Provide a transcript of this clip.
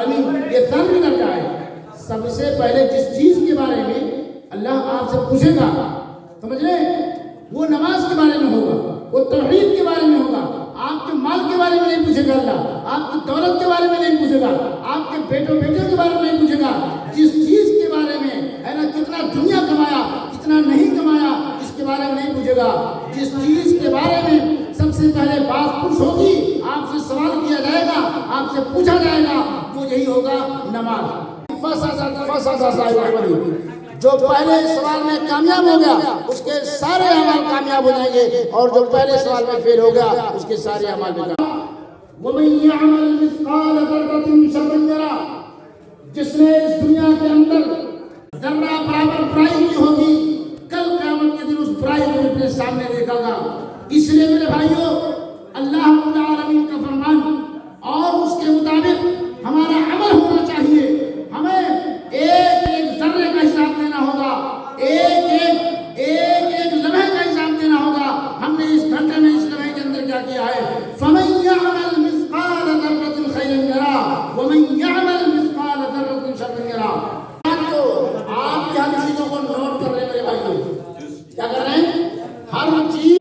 العالمین یہ سر بھی نہ جائے. سب سے پہلے جس چیز کے بارے میں اللہ آپ سے پوچھے گا، سمجھ رہے ہیں، وہ نماز کے بارے میں ہوگا، وہ توحید کے بارے میں ہوگا. آپ کے مال کے بارے میں نہیں پوچھے گا اللہ، آپ کی دولت کے بارے میں نہیں پوچھے گا، آپ کے بیٹوں بیٹیوں کے بارے میں نہیں پوچھے گا. جس چیز کے بارے میں ہے نا، کتنا دنیا کمایا کتنا نہیں کمایا، اس کے بارے میں نہیں پوچھے گا. جس چیز کے بارے میں سب سے پہلے بات پوچھ ہوگی، آپ سے سوال کیا جائے گا، آپ سے پوچھا جائے گا، وہ یہی ہوگا نماز. جو پہلے سوال میں کامیاب ہو گیا اس کے سارے اعمال کامیاب ہو جائیں گے، اور جو پہلے سوال میں فیل ہو گیا اس کے سارے اعمال بیکار. وَمَن يَعْمَلْ مِثْقَالَ ذَرَّةٍ شَرًّا يَرَهُ، جس نے اس دنیا کے اندر ذرہ برابر برائی کی ہوگی، کل قیامت کے دن اس برائی کو اپنے سامنے دیکھا گا. اس لیے میرے بھائیوں، اللہ رب العالمین کا فرمان اور اس کے مطابق ہمارا عمل ہونا چاہیے. ہمیں ایک ایک ذرے کا حساب دینا ہوگا، ایک ایک لمحے کا حساب دینا ہوگا. ہم نے اس گھنٹے میں اس لمحے کے اندر کیا کیا ہے. فَمَن يَعْمَلْ مِثْقَالَ ذَرَّةٍ خَيْرًا يَرَهُ وَمَن يَعْمَلْ مِثْقَالَ ذَرَّةٍ شَرًّا يَرَهُ. آپ کی ہر چیزوں کو نوٹ کر رہے ہیں میرے بھائیوں، کیا کر رہے ہیں؟ ہر چیز